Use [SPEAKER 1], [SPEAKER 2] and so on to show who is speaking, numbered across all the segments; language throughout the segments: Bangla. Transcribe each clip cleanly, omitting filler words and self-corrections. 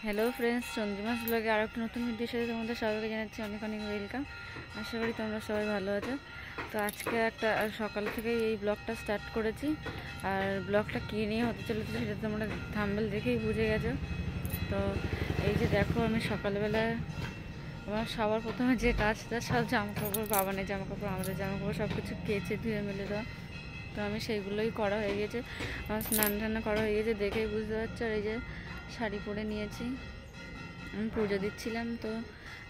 [SPEAKER 1] হ্যালো ফ্রেন্ডস, চন্দ্রিমাস ব্লগে আরও একটা নতুন ভিডিওর সাথে তোমাদের সবাইকে জানাচ্ছি অনেক অনেক ওয়েলকাম। আশা করি তোমরা সবাই ভালো আছো। তো আজকে একটা সকাল থেকেই এই ব্লগটা স্টার্ট করেছি, আর ব্লগটা কী নিয়ে হতে চলেছে সেটা তোমরা থাম্বনেল দেখেই বুঝে গেছো। তো এই যে দেখো, আমি সকালবেলা আমার সবার প্রথমে যে কাজটা, সব জামাকাপড়, বাবানের জামাকাপড়, আমাদের জামাকাপড় সব কিছু কেচে ধুয়ে মেলে দেওয়া। তো আমি সেইগুলোই করা হয়ে গেছে, আমার স্নান টান্না করা হয়ে গেছে, দেখেই বুঝতে পারছো। আর এই যে শাড়ি পরে নিয়েছি, আমি পুজো দিচ্ছিলাম। তো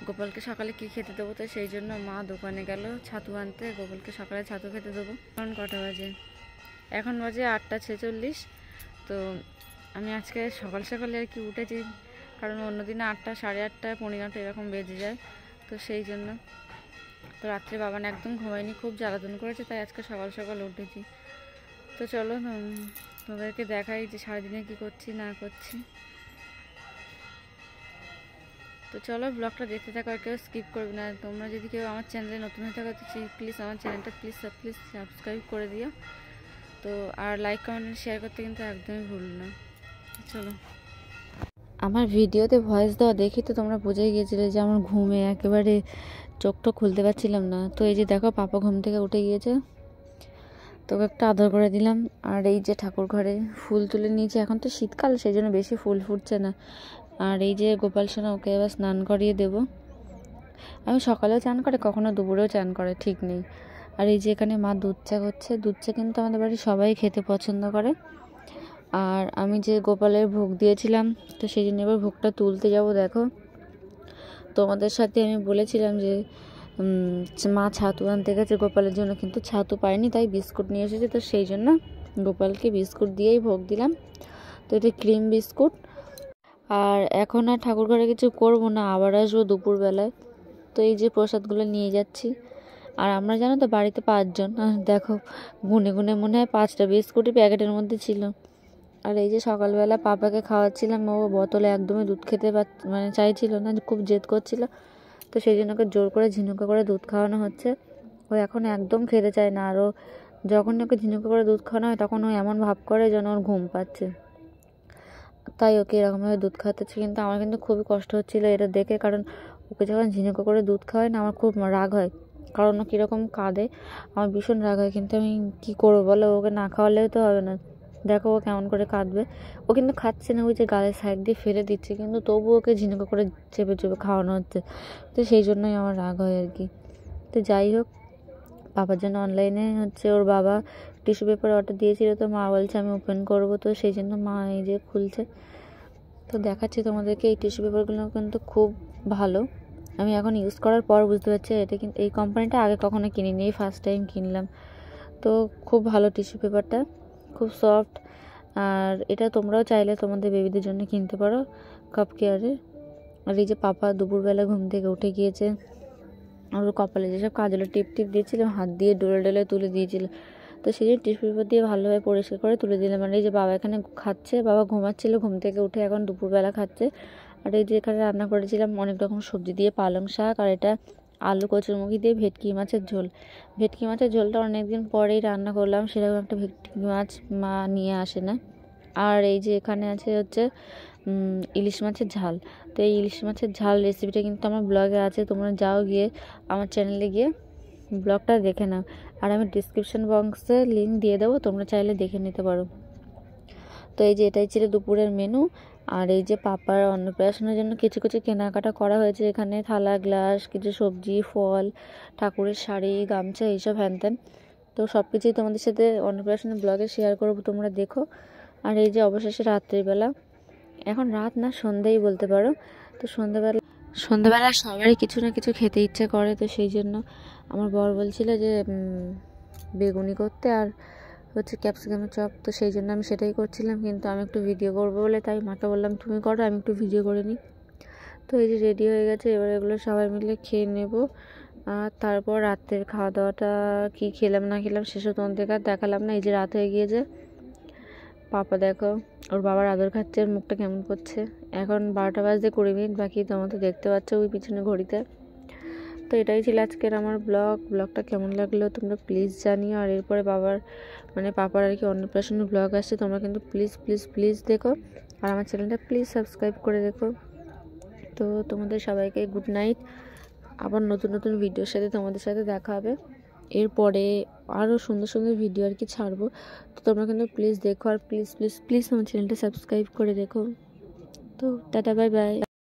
[SPEAKER 1] গোপালকে সকালে কী খেতে দেবো, তো সেই জন্য মা দোকানে গেল ছাতু আনতে। গোপালকে সকালে ছাতু খেতে দেবো। এখন কটা বাজে? এখন বাজে 8:46। তো আমি আজকে সকাল সকালে আর কি উঠেছি, কারণ অন্যদিনে 8টা, 8:30, 8:45 এরকম বেজে যায়। তো সেই জন্য তো রাত্রে বাবান একদম ঘুমায়নি, খুব জ্বালাতন করেছে, তাই আজকে সকাল সকাল উঠেছি। তো চলো তোমাদেরকে দেখাই যে সারাদিনে কী করছি না করছি। তো চলো ব্লগটা দেখতে থাকো, আর কেউ স্কিপ করবে না। তোমরা যদি কেউ আমার চ্যানেলে নতুন হয়ে থাকো তো প্লিজ আমার চ্যানেলটা প্লিজ সাবস্ক্রাইব করে দিও। তো আর লাইক কমেন্ট শেয়ার করতে কিন্তু একদমই ভুল না। চলো, আমার ভিডিওতে ভয়েস দেওয়া দেখি তো তোমরা বুঝেই গিয়েছিলে যে আমার ঘুমে একেবারে চোখটা খুলতে পারছিলাম না। তো এই যে দেখো, পাপা ঘুম থেকে উঠে গিয়েছে, তোকে একটা আদর করে দিলাম। আর এই যে ঠাকুর ঘরে ফুল তুলে নিয়েছি, এখন তো শীতকাল সেই জন্য বেশি ফুল ফুটছে না। আর এই যে গোপাল সোনা, ওকে এবার স্নান করিয়ে দেবো। আমি সকালেও চান করে, কখনো দুপুরেও চান করে, ঠিক নেই। আর এই যে এখানে মা দুধ চা করছে। দুধ চা কিন্তু আমাদের বাড়ির সবাই খেতে পছন্দ করে। আর আমি যে গোপালের ভোগ দিয়েছিলাম, তো সেই জন্য এবার ভোগটা তুলতে যাব। দেখো, তোমাদের সাথে আমি বলেছিলাম যে মা ছাতু আনতে গেছে গোপালের জন্য, কিন্তু ছাতু পাইনি, তাই বিস্কুট নিয়ে এসেছে। তো সেই জন্য গোপালকে বিস্কুট দিয়েই ভোগ দিলাম। তো এটা ক্রিম বিস্কুট। আর এখন আর ঠাকুর ঘরে কিছু করবো না, আবার আসবো দুপুরবেলায়। তো এই যে প্রসাদগুলো নিয়ে যাচ্ছি। আর আমরা জানো তো বাড়িতে 5 জন, দেখো গুনে গুনে মনে হয় 5টা বিস্কুটই প্যাকেটের মধ্যে ছিল। আর এই যে সকালবেলা পাপাকে খাওয়াচ্ছিলাম, ও বোতলে একদমই দুধ খেতে চাইছিল না, খুব জেদ করছিল। তো সেই জন্য ওকে জোর করে ঝিনুকে করে দুধ খাওয়ানো হচ্ছে। ও এখন একদম খেতে চায় না। আরও যখন ওকে ঝিনুকে করে দুধ খাওয়ানো হয়, তখন ও এমন ভাব করে যেন ওর ঘুম পাচ্ছে, তাই ওকে এরকমভাবে দুধ খাওয়াতেছে। কিন্তু আমার কিন্তু খুবই কষ্ট হচ্ছিলো এটা দেখে, কারণ ওকে যখন ঝিনুকে করে দুধ খাওয়াই না, আমার খুব রাগ হয়, কারণ ও কীরকম কাঁদে, আমার ভীষণ রাগ হয়। কিন্তু আমি কী করবো বলো, ওকে না খাওয়ালেও তো হবে না। দেখো ও কেমন করে কাঁদবে। ও কিন্তু খাচ্ছে না, ওই যে গালের সাইড দিয়ে ফেলে দিচ্ছে, কিন্তু তবু ওকে ঝিনুকে করে চেপে চেপে খাওয়ানো হচ্ছে। তো সেই জন্যই আমার রাগ হয় আর কি। তো যাই হোক, বাবার জন্য অনলাইনে ওর বাবা টিস্যু পেপার অর্ডার দিয়েছিল। তো মা বলছে আমি ওপেন করবো, তো সেই জন্য মা এই যে খুলছে। তো দেখাচ্ছি তোমাদেরকে, এই টিস্যু পেপারগুলো কিন্তু খুব ভালো। আমি এখন ইউজ করার পর বুঝতে পারছি এটা কিন্তু এই কোম্পানিটা আগে কখনো কিনিনি, এই ফার্স্ট টাইম কিনলাম। তো খুব ভালো টিস্যু পেপারটা, খুব সফট। আর এটা তোমরাও চাইলে তোমাদের বেবিদের জন্য কিনতে পারো, কাপ কেয়ারের। আর এই যে পাপা দুপুরবেলা ঘুম থেকে উঠে গিয়েছে, ওর কপালে যেসব কাজলের টিপ দিয়েছিল, হাত দিয়ে ডলে ডলে তুলে দিয়েছিল। তো সেই জন্য টিস্যু পেপার দিয়ে ভালোভাবে পরিষ্কার করে তুলে দিলাম। আর এই যে বাবা এখানে খাচ্ছে, বাবা ঘুমাচ্ছিল, ঘুম থেকে উঠে এখন দুপুরবেলা খাচ্ছে। আর এই যে এখানে রান্না করেছিলাম অনেক রকম সবজি দিয়ে, পালং শাক, আর এটা আলু কচুরমুখী দিয়ে ভেটকি মাছের ঝোল। ভেটকি মাছের ঝোলটা অনেকদিন পরেই রান্না করলাম, সেরকম একটা ভেটকি মাছ মা নিয়ে আসে না। আর এই যে এখানে আছে হচ্ছে ইলিশ মাছের ঝাল। তো এই ইলিশ মাছের ঝাল রেসিপিটা কিন্তু আমার ব্লগে আছে, তোমরা যাও গিয়ে আমার চ্যানেলে গিয়ে ব্লগটা দেখে নাও। আর আমি ডিসক্রিপশন বক্সে লিঙ্ক দিয়ে দেবো, তোমরা চাইলে দেখে নিতে পারো। তো এই যে এটাই ছিল দুপুরের মেনু। আর এই যে পাপার অন্নপ্রাশনের জন্য কিছু কিছু কেনাকাটা করা হয়েছে, এখানে থালা, গ্লাস, কিছু সবজি, ফল, ঠাকুরের শাড়ি, গামছা, এইসব হ্যানত্যান। তো সব কিছুই তোমাদের সাথে অন্নপ্রাশনের ব্লগে শেয়ার করবো, তোমরা দেখো। আর এই যে অবশেষে রাত্রিবেলা, এখন রাত না সন্ধ্যেই বলতে পারো। তো সন্ধ্যাবেলা সবারই কিছু না কিছু খেতে ইচ্ছে করে। তো সেই জন্য আমার বর বলছিল যে বেগুনি করতে, আর হচ্ছে ক্যাপসিকামের চপ। তো সেই জন্য আমি সেটাই করছিলাম, কিন্তু আমি একটু ভিডিও করবো বলে তাই মাকে বললাম তুমি করো, আমি একটু ভিডিও করে নিই। তো এই যে রেডি হয়ে গেছে, এবার এগুলো সবাই মিলে খেয়ে নেব। আর তারপর রাতের খাওয়া দাওয়াটা কী খেলাম না খেলাম সেসব তোমাদেরকে আর দেখালাম না। এই যে রাত হয়ে গিয়েছে, পাপা দেখো ওর বাবার আদর খাচ্ছে, ওর মুখটা কেমন করছে। এখন 12টা বাজতে 20 মিনিট বাকি, তোমরা তো দেখতে পাচ্ছ ওই পিছনে ঘড়িতে। তো এটাই ছিল আজকের আমার ব্লগটা কেমন লাগলো তোমরা প্লিজ জানিও। আর এরপরে পাপার আর কি অন্নপ্রাশনের ব্লগ আসছে, তোমরা কিন্তু প্লিজ দেখো। আর আমার চ্যানেলটা প্লিজ সাবস্ক্রাইব করে রেখো। তো তোমাদের সবাইকে গুড নাইট। আবার নতুন নতুন ভিডিওর সাথে তোমাদের সাথে দেখা হবে। এরপরে আরও সুন্দর সুন্দর ভিডিও আর কি ছাড়বো। তো তোমরা কিন্তু প্লিজ দেখো, আর প্লিজ প্লিজ প্লিজ আমার চ্যানেলটা সাবস্ক্রাইব করে রেখো। তো টাটা, বাই বাই।